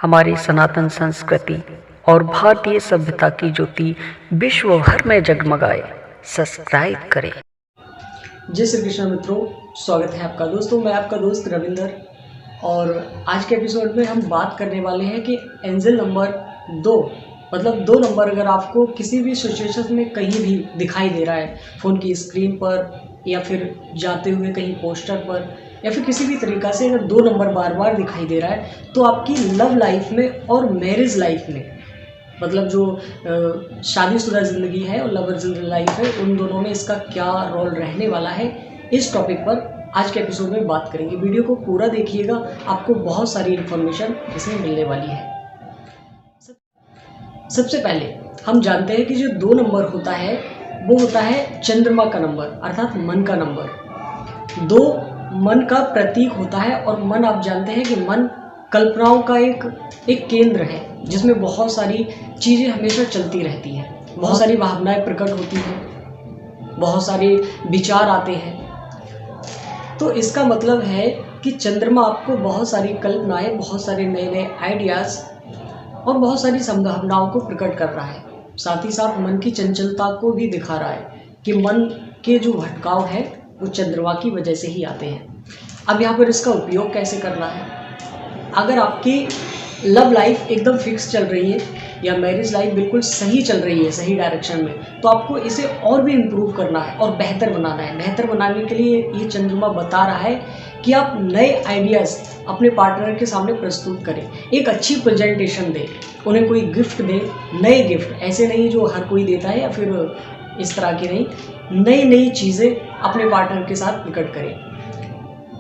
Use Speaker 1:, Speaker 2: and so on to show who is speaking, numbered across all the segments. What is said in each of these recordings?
Speaker 1: हमारी सनातन संस्कृति और भारतीय सभ्यता की ज्योति विश्व भर में जगमगाए। सब्सक्राइब करें।
Speaker 2: जय श्री कृष्ण मित्रों, स्वागत है आपका। दोस्तों, मैं आपका दोस्त रविंदर और आज के एपिसोड में हम बात करने वाले हैं कि एंजल नंबर 2 मतलब 2 नंबर अगर आपको किसी भी सिचुएशन में कहीं भी दिखाई दे रहा है, फ़ोन की स्क्रीन पर या फिर जाते हुए कहीं पोस्टर पर या फिर किसी भी तरीक़ा से अगर 2 नंबर बार बार दिखाई दे रहा है तो आपकी लव लाइफ में और मैरिज लाइफ में, मतलब जो शादीशुदा ज़िंदगी है और लवर लाइफ है, उन दोनों में इसका क्या रोल रहने वाला है, इस टॉपिक पर आज के एपिसोड में बात करेंगे। वीडियो को पूरा देखिएगा, आपको बहुत सारी इन्फॉर्मेशन इसमें मिलने वाली है। सबसे पहले हम जानते हैं कि जो 2 नंबर होता है वो होता है चंद्रमा का नंबर, अर्थात मन का नंबर। 2 मन का प्रतीक होता है और मन, आप जानते हैं कि मन कल्पनाओं का एक केंद्र है जिसमें बहुत सारी चीज़ें हमेशा चलती रहती हैं, बहुत सारी भावनाएं प्रकट होती हैं, बहुत सारे विचार आते हैं। तो इसका मतलब है कि चंद्रमा आपको बहुत सारी कल्पनाएं, बहुत सारे नए नए आइडियाज़ और बहुत सारी संभावनाओं को प्रकट कर रहा है। साथ ही साथ मन की चंचलता को भी दिखा रहा है कि मन के जो भटकाव है वो चंद्रमा की वजह से ही आते हैं। अब यहाँ पर इसका उपयोग कैसे करना है? अगर आपकी लव लाइफ एकदम फिक्स चल रही है या मैरिज लाइफ बिल्कुल सही चल रही है, सही डायरेक्शन में, तो आपको इसे और भी इम्प्रूव करना है और बेहतर बनाना है। बेहतर बनाने के लिए ये चंद्रमा बता रहा है कि आप नए आइडियाज़ अपने पार्टनर के सामने प्रस्तुत करें, एक अच्छी प्रेजेंटेशन दें, उन्हें कोई गिफ्ट दें, नए गिफ्ट, ऐसे नहीं जो हर कोई देता है या फिर इस तरह की नहीं, नई नई चीज़ें अपने पार्टनर के साथ प्रकट करें,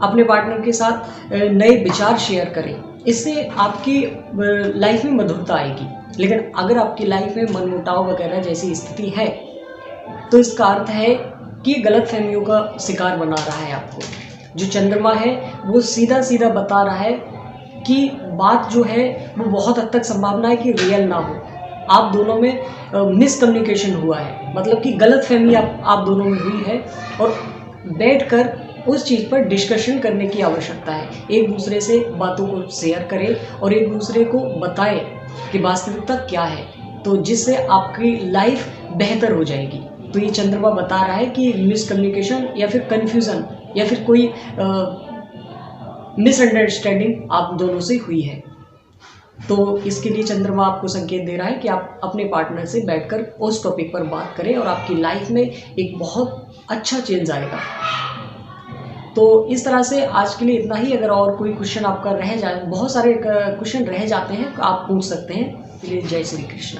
Speaker 2: अपने पार्टनर के साथ नए विचार शेयर करें। इससे आपकी लाइफ में मधुरता आएगी। लेकिन अगर आपकी लाइफ में मनमुटाव वगैरह जैसी स्थिति है तो इसका अर्थ है कि गलत फहमियों का शिकार बना रहा है आपको। जो चंद्रमा है वो सीधा सीधा बता रहा है कि बात जो है वो बहुत हद तक संभावना है कि रियल ना हो, आप दोनों में मिसकम्युनिकेशन हुआ है, मतलब कि गलत फहमी आप दोनों में हुई है और बैठकर उस चीज़ पर डिस्कशन करने की आवश्यकता है। एक दूसरे से बातों को शेयर करें और एक दूसरे को बताएं कि वास्तविकता क्या है, तो जिससे आपकी लाइफ बेहतर हो जाएगी। तो ये चंद्रमा बता रहा है कि मिसकम्युनिकेशन या फिर कन्फ्यूज़न या फिर कोई मिसअंडरस्टैंडिंग आप दोनों से हुई है। तो इसके लिए चंद्रमा आपको संकेत दे रहा है कि आप अपने पार्टनर से बैठकर उस टॉपिक पर बात करें और आपकी लाइफ में एक बहुत अच्छा चेंज आएगा। तो इस तरह से आज के लिए इतना ही। अगर और कोई क्वेश्चन आपका रह जाए, बहुत सारे क्वेश्चन रह जाते हैं, आप पूछ सकते हैं। इसलिए जय श्री कृष्ण।